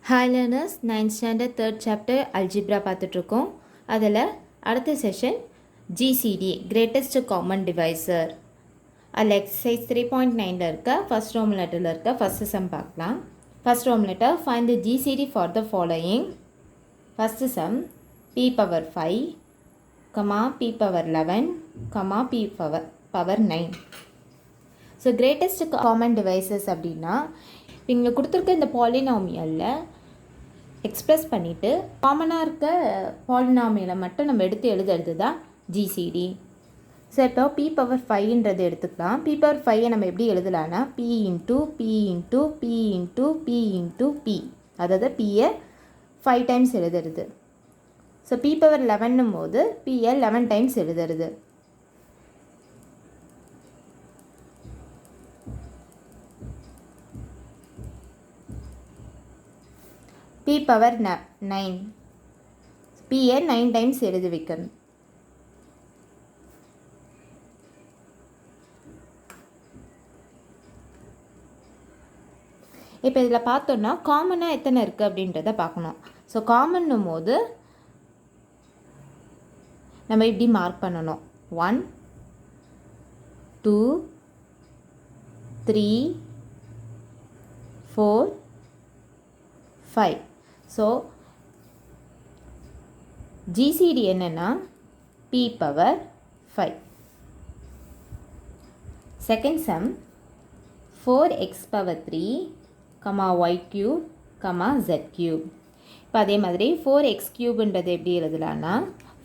Hi learners, 9th standard 3rd chapter algebra பார்த்துட்ருக்கோம். அதில் அடுத்த session GCD greatest common divisor. அதில் exercise 3.9 இருக்க first Roman letterல இருக்க first sum பார்க்கலாம். First Roman letter, find the GCD for the following. First sum p power 5, p power 11, p power 9. So greatest common divisors அப்படின்னா இங்கே கொடுத்துருக்க இந்த பாலினாமியலில் express பண்ணிவிட்டு காமனாக இருக்க பாலினாமியலை மட்டும் நம்ம எடுத்து எழுதுறது தான் ஜிசிடி. ஸோ இப்போ பி பவர் 5ன்றது எடுத்துக்கலாம். பி பவர் 5 நம்ம எப்படி எழுதலான்னா P into P into P into P into P, அதாவது பியை 5 டைம்ஸ் எழுதுறது. ஸோ பி பவர் 11 போது பியை 11 டைம்ஸ் எழுதுறது. p power 9, pயை 9 டைம்ஸ் எழுதி வைக்கணும். இப்போ இதில் பார்த்தோன்னா காமனாக எத்தனை இருக்குது அப்படின்றத பார்க்கணும். ஸோ காமன்னும் போது நம்ம இப்படி மார்க் பண்ணணும். 1 2 3 4 5. ஸோ ஜிசிடி என்னென்னா p power 5. Second sum 4x power 3, y cube, z cube. இப்போ அதே மாதிரி 4x கியூப்ன்றது எப்படி எழுதலான்னா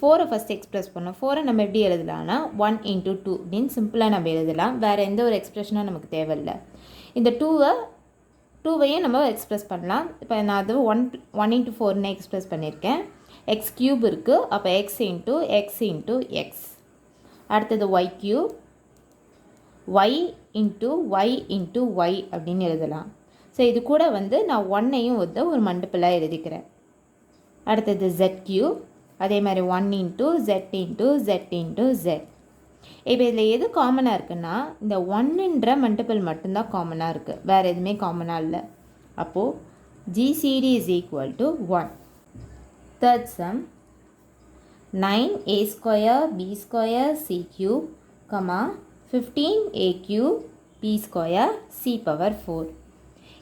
4 ஃபஸ்ட் எக்ஸ்ப்ரெஸ் பண்ணோம். 4 நம்ம எப்படி எழுதலான்னா 1 இன்ட்டு 2 அப்படின்னு சிம்பிளாக நம்ம எழுதலாம். வேறு எந்த ஒரு எக்ஸ்ப்ரெஷனும் நமக்கு தேவையில்லை. இந்த 2வையும் நம்ம எக்ஸ்ப்ரெஸ் பண்ணலாம். இப்போ நான் அது 1 இன்ட்டு 4ன்னு எக்ஸ்ப்ரெஸ் பண்ணியிருக்கேன். எக்ஸ் கியூப் இருக்குது, அப்போ எக்ஸ் இன்ட்டு எக்ஸ். அடுத்தது y cube, y into y அப்படின்னு எழுதலாம். ஸோ இது கூட நான் 1ஐயும் ஒரு மல்டிபிளாக எழுதிக்கிறேன். அடுத்தது ஜெட் கியூப், அதே மாதிரி 1 இன்ட்டு ஜெட். இப்போ இதில் எது காமனாக இருக்குன்னா இந்த 1ன்ற மல்டிபிள் மட்டும்தான் காமனாக இருக்குது, வேறு எதுவுமே காமனாக இல்லை. அப்போது GCD is equal to 1. Third sum 9a square b square c cube, 15a cube b square c power 4.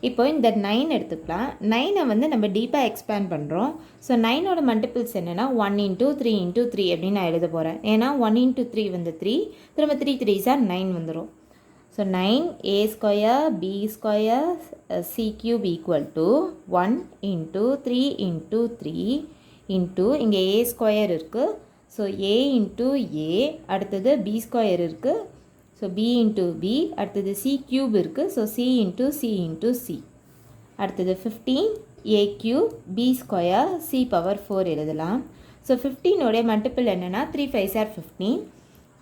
இப்போ இந்த 9 எடுத்துக்கலாம். 9ஐ நம்ம டீப்பாக எக்ஸ்பேண்ட் பண்ணுறோம். ஸோ 9ஓட மல்டிபிள்ஸ் என்னென்னா 1 இன்ட்டு 3 இன்ட்டு 3 அப்படின்னு நான் எழுத போகிறேன். ஏன்னா 1 இன்ட்டு 3 3, திரும்ப 3 3s 9 வந்துடும். So 9a square b square c cube equal to 1 into 3 into 3 into இங்கே a ஸ்கொயர் இருக்குது. ஸோ a இன்ட்டு a, அடுத்தது b ஸ்கொயர் இருக்குது. ஸோ b இன்ட்டு b, அடுத்தது c கியூப் இருக்குது. So c into c. அடுத்தது 15a cube b square c power 4 எழுதலாம். So 15ஓடைய multiple என்னென்னா 3 5s are 15.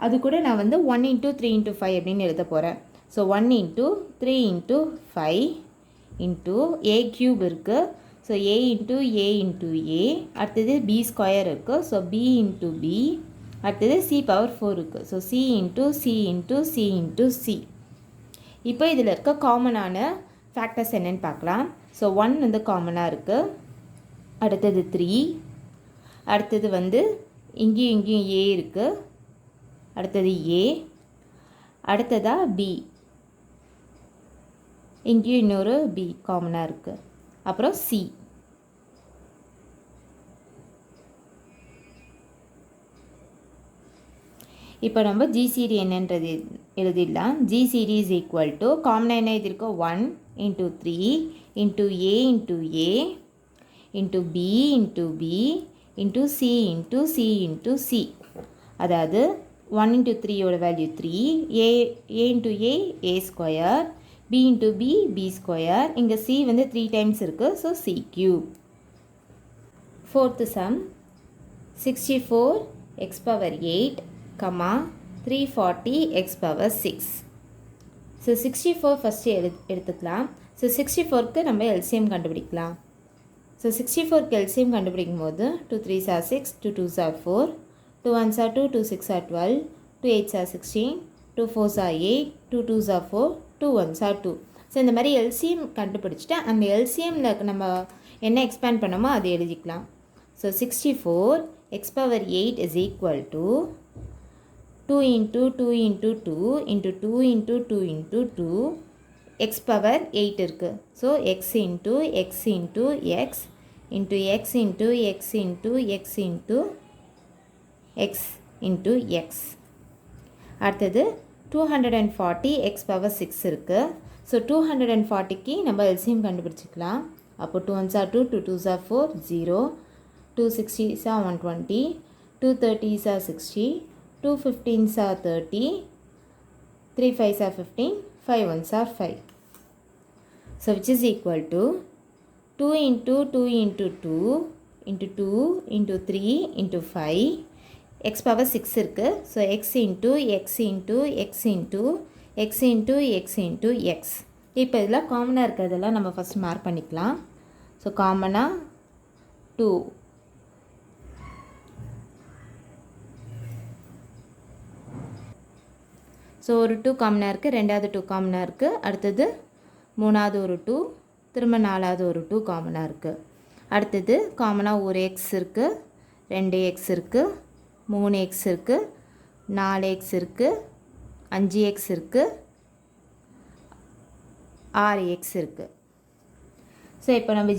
அது கூட நான் 1 இன்ட்டு 3 இன்ட்டு 5 அப்படின்னு எழுத போகிறேன். So 1 into 3 into 5 into a cube இருக்குது. ஸோ a இன்ட்டு a, அடுத்தது b ஸ்கொயர் இருக்குது. ஸோ b இன்ட்டு b, அடுத்தது c பவர் 4 இருக்குது. So c into c. இப்போ இதில் இருக்க காமனான ஃபேக்டர்ஸ் என்னென்னு பார்க்கலாம். ஸோ 1 காமனாக இருக்குது. அடுத்தது 3, அடுத்தது இங்கேயும் a இருக்குது. அடுத்தது a, அடுத்ததாக b, இங்கேயும் இன்னொரு b காமனாக இருக்குது. அப்புறம் c. இப்போ நம்ம ஜிசிடி என்னன்றது எழுதிடலாம். ஜிசிடி இஸ் ஈக்குவல் டு காமனாக என்ன எழுதியிருக்கோம் 1 into 3 into a into b into c into c. அதாவது 1 இன்ட்டு 3யோட value 3, a into a square, b into b square. இங்கே c 3 டைம்ஸ் இருக்குது. So c cube. Fourth sum 64x power 8, 340x power 6. So 64 first எடுத்துக்கலாம். So 64க்கு நம்ம LCM கண்டுபிடிக்கலாம். So 64க்கு LCM கண்டுபிடிக்கும் போது 2 3s are 6, 2 2s are 4, 2 1s are 2, 2 6 are 12, 2 8s are 16, 2 4s are 8, 2 2s are 4, 2 1s are 2. So இந்த மாதிரி LCM கண்டுபிடிச்சிட்டு அந்த எல்சிஎம்மில் நம்ம என்ன எக்ஸ்பேண்ட் பண்ணோமோ அது எழுதிக்கலாம். So 64 x power 8 is equal to 2 into 2 into 2 into 2 into 2 into 2 x power 8 இருக்குது. So x into x into x into x into x into x into x into x. அடுத்தது 240 x power 6 இருக்குது. So 240க்கு நம்ம LCM கண்டுபிடிச்சிக்கலாம். அப்போ 2 1s are 2, 2 2s are 4, 0, 2 60s are 120, 2 30s are 60, 2 15s are 30, 3 5s are 15, 5 1s are 5. So which is equal to 2 into 2 into 2 into 2 into 3 into 5 x power 6 இருக்குது. So x into x into x into x into x into x. இப்போ இதில் காமனாக இருக்கிறதெல்லாம் நம்ம first mark பண்ணிக்கலாம். So காமனாக 2, so ஒரு 2 காமனாக இருக்குது, ரெண்டாவது 2 காமனாக இருக்குது, அடுத்தது மூணாவது ஒரு 2, திரும்ப நாலாவது ஒரு 2 காமனாக இருக்குது. அடுத்தது காமனாக ஒரு x இருக்குது, 2x இருக்குது, 3x இருக்குது, 4x இருக்குது, 5x இருக்குது, 6x இருக்குது. ஸோ இப்போ நம்ம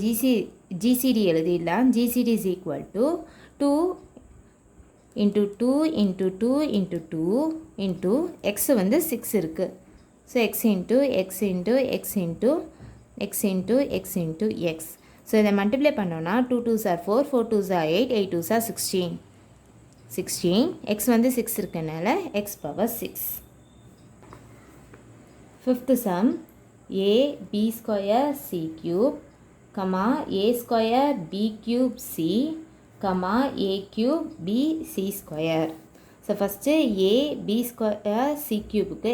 GCD எழுதிடலாம். GCD is equal to 2 into 2 into 2 into 2 into x வந்து 6 இருக்குது. So x into x into x into x into x into x. So இதை மல்டிப்ளை பண்ணோன்னா 2 2s are 4, 4 2s are 8, 8 2s are 16. 16 x வந்து 6 இருக்கனால x power 6. Fifth sum a b square c cube comma a square b cube c comma a cube b c square. So first a b square c cube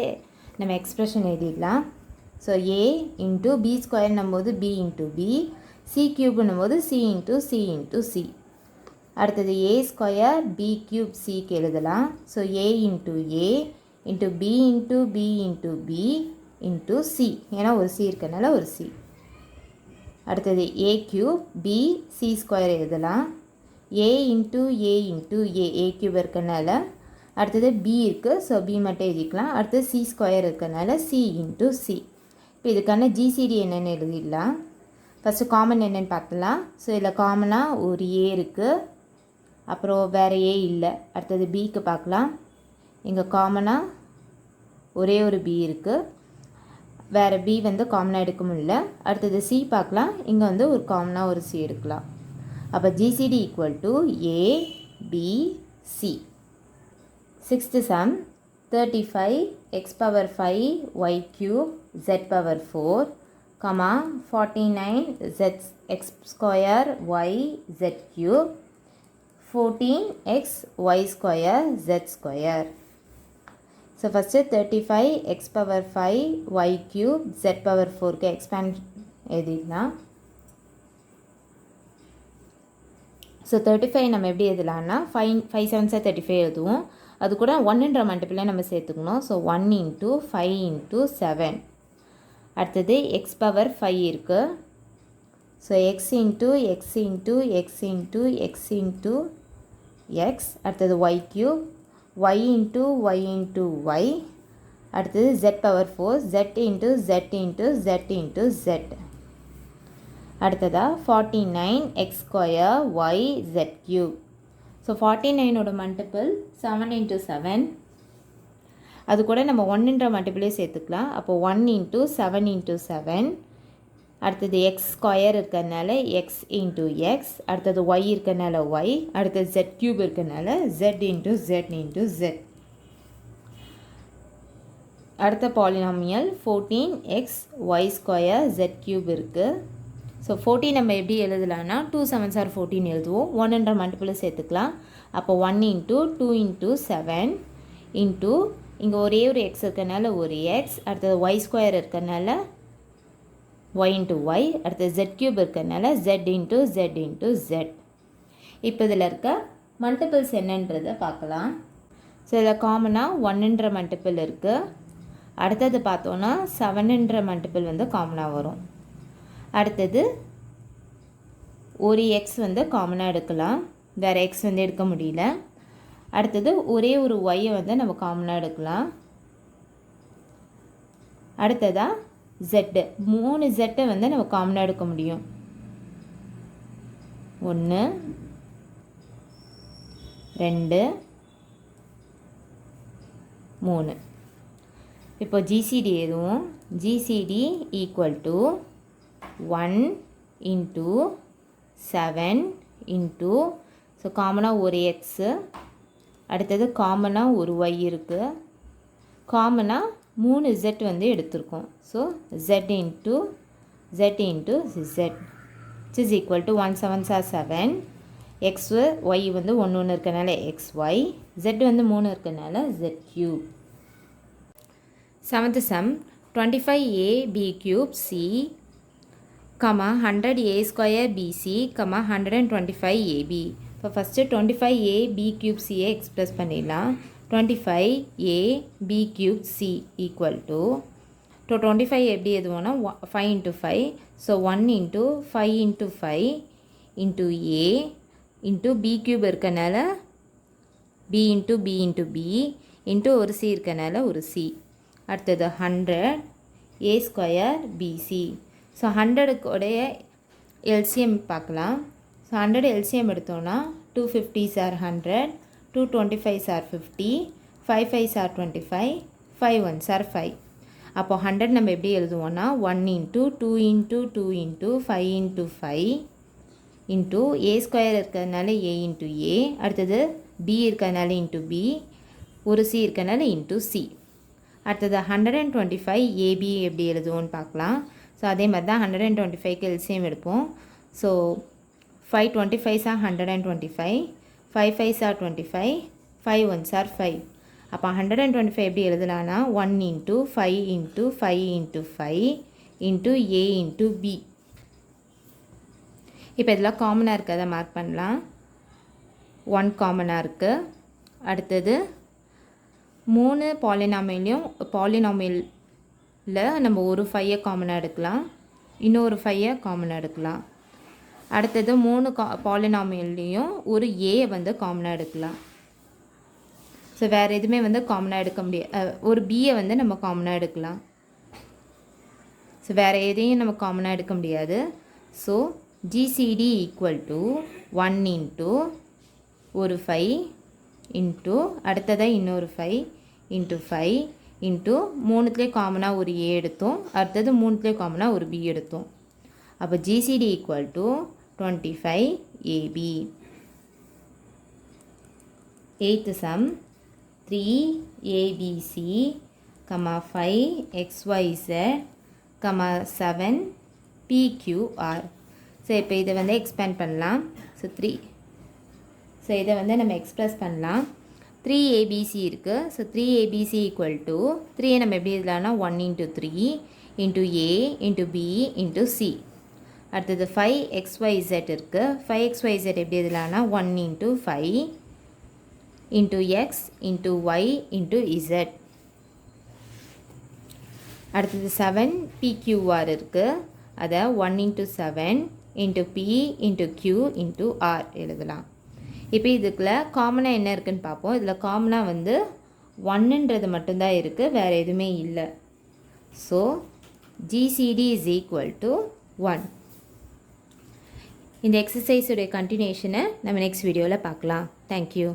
நம்ம expression எழுதிடலாம். So a into b ஸ்கொயர்னும் போது b into b, c க்யூப்னும் போது c into c into c. அடுத்தது a square b cube சிக்கு எழுதலாம். So a into a into b into b into b into c, ஏன்னா ஒரு c இருக்கனால ஒரு c. அடுத்தது a cube b c square எழுதலாம். a into a into a cube இருக்கனால. அடுத்தது b இருக்குது, ஸோ b மட்டும் எழுதிக்கலாம். அடுத்தது c ஸ்கொயர் இருக்கனால c இன்ட்டு c. இப்போ இதுக்கான GCD என்னென்னு எழுதிடலாம். ஃபஸ்ட்டு காமன் என்னென்னு பார்க்கலாம். ஸோ இதில் காமனாக ஒரு a இருக்குது, அப்புறம் வேறு a இல்லை. அடுத்தது bக்கு பார்க்கலாம். இங்கே காமனாக ஒரே ஒரு b இருக்குது, வேறு b வந்து காமனாக எடுக்க முடியல. அடுத்தது c பார்க்கலாம். இங்கே வந்து ஒரு காமனாக ஒரு c எடுக்கலாம். அப்போ GCD equal to a b c. Sixth sum 35 x power 5 y cube z power 4 comma 49 z x square y z cube 14 x y square z square. So first 35 x power 5 y cube z power 4 के expand எழுதிடலாம். So 35 நம்ம எப்படி எழுதலாம்னா 5 7s 35 எழுதுவோம். அது கூட 1ன்ற multiply நம்ம சேர்த்துக்கணும். So 1 into 5 into 7. அடுத்தது x பவர் 5 இருக்குது. So x into x into x into x into x. அடுத்தது y cube, y into y into y. அடுத்தது z power 4, z into z into z into z. அடுத்ததா 49 x square y z cube. So 49ஓட multiple 7 into 7. அது கூட நம்ம 1ன்ற multiplay சேர்த்துக்கலாம். அப்போ 1 into 7 into 7. அடுத்தது எக்ஸ் ஸ்கொயர் இருக்கிறதுனால எக்ஸ் இன்ட்டு எக்ஸ். அடுத்தது ஒய் இருக்கிறதுனால ஒய். அடுத்தது ஜெட் க்யூப் இருக்கிறதுனால jet into jet into Z. அடுத்த polynomial 14x y square z cube இருக்குது. ஸோ 14 நம்ம எப்படி எழுதலாம்னா 2 7s are 14 எழுதுவோம். 1ன்ற மல்டிபிளை சேர்த்துக்கலாம். அப்போ 1 இன்ட்டு 2 இன்ட்டு 7 இன்ட்டு இங்கே ஒரே ஒரு எக்ஸ் இருக்கிறதுனால ஒரு எக்ஸ். அடுத்தது ஒய் ஸ்கொயர் இருக்கிறதுனால ஒய் இன்ட்டு ஒய். அடுத்தது ஜெட் க்யூப் இருக்கிறதுனால jet into jet into z. இப்போ இதில் இருக்க மல்டிபிள்ஸ் என்னன்றதை பார்க்கலாம். ஸோ இதில் காமனாக 1ன்ற மல்டிபிள் இருக்குது. அடுத்தது பார்த்தோன்னா 7ன்ற மல்டிபிள் வந்து காமனாக வரும். அடுத்தது ஒரு எக்ஸ் வந்து காமனாக எடுக்கலாம், வேறு எக்ஸ் வந்து எடுக்க முடியல. அடுத்தது ஒரே ஒரு ஒய்யை வந்து நம்ம காமனாக எடுக்கலாம். அடுத்ததாக ஜெட்டு, 3 ஜெட்டை வந்து நம்ம காமனாக எடுக்க முடியும். 1 2 3. இப்போ ஜிசிடி எதுவும் GCD equal to 1 into 7 into so காமனாக ஒரு எக்ஸு, அடுத்தது காமனாக ஒரு ஒய் இருக்குது, காமனாக 3 ஜெட் வந்து எடுத்திருக்கோம். So z into jet into z is equal to 1 7 7, x y வந்து 1 1 இருக்கனால எக்ஸ் ஒய், ஜெட் வந்து 3 இருக்கனால z cube. 7th sum 25ab cube c, 100a square bc, 125ab. இப்போ first 25ab cube c express பண்ணிடலாம். 25ab cube c equal to 25 எப்படி எதுவோன்னா 5 into 5, so 1 into 5 into 5 into a into b cube இருக்கனால b into b into b into ஒரு c இருக்கனால ஒரு c. அடுத்தது 100 a square bc. So 100க்குடைய LCM பார்க்கலாம். So 100 LCM எடுத்தோன்னா 2 50s are 100, 2 25s are 50, 5 5s are 25, 5 1s are 5. அப்போ 100 நம்ம எப்படி எழுதுவோன்னா 1 into 2 into 2 into 5 into 5 into a square இருக்கிறதுனால a into a, அடுத்தது b இருக்கிறதுனால into b, ஒரு c இருக்கிறதுனால into c. அடுத்தது 125 ab எப்படி எழுதுவோன்னு பார்க்கலாம். ஸோ அதே மாதிரி தான் 125க்கு எல்சிஎம் எடுப்போம். So 5 25s are 125, 5 5s are 25, 5 1s are 5. அப்போ 125 எப்படி எழுதலான்னா 1 into 5 into 5 into 5 into a into b. இப்போ இதெல்லாம் காமனாக இருக்கிறத மார்க் பண்ணலாம். 1 காமனாக இருக்குது. அடுத்தது 3 பாலினாமியலில் நம்ம ஒரு 5ஐ காமனாக எடுக்கலாம், இன்னொரு 5ஐ காமனாக எடுக்கலாம். அடுத்தது 3 பாலினாமியல்லையும் ஒரு ஏ வந்து காமனாக எடுக்கலாம். ஸோ வேறு எதுவுமே வந்து காமனாக எடுக்க முடியாது. ஒரு பியை வந்து நம்ம காமனாக எடுக்கலாம். ஸோ வேறு எதையும் நம்ம காமனாக எடுக்க முடியாது. So GCD equal to 1 into ஒரு 5 இன்ட்டு அடுத்ததாக இன்னொரு 5 இன்ட்டு 5 இன்ட்டு 3த்துலேயே காமனாக ஒரு ஏ எடுத்தோம், அடுத்தது 3த்துலேயே காமனாக ஒரு பி எடுத்தோம். அப்போ GCD equal to 25ab. 8th sum 3abc, 5xyz, 7 pqr. So இப்போ இதை வந்து எக்ஸ்பேண்ட் பண்ணலாம். ஸோ இதை வந்து நம்ம எக்ஸ்ப்ரெஸ் பண்ணலாம். 3abc இருக்குது. ஸோ 3abc ஈக்குவல் டு 3 நம்ம எப்படி எழுதலாம்னா 1 into 3 into a into b into c. அடுத்தது 5xyz இருக்குது. 5xyz எப்படி எழுதலாம்னா 1 into 5 into x into y into z. அடுத்தது 7 pqr இருக்குது. அதை 1 into 7 into p into q into r எழுதலாம். இப்போ இதுக்குள்ள காமனாக என்ன இருக்குதுன்னு பார்ப்போம். இதில் காமனாக வந்து 1ன்றது மட்டும்தான் இருக்குது, வேறு எதுவுமே இல்லை. So GCD is equal to 1. இந்த எக்ஸசைஸுடைய கண்டினியூஷனை நம்ம நெக்ஸ்ட் வீடியோவில் பார்க்கலாம். தேங்க்யூ.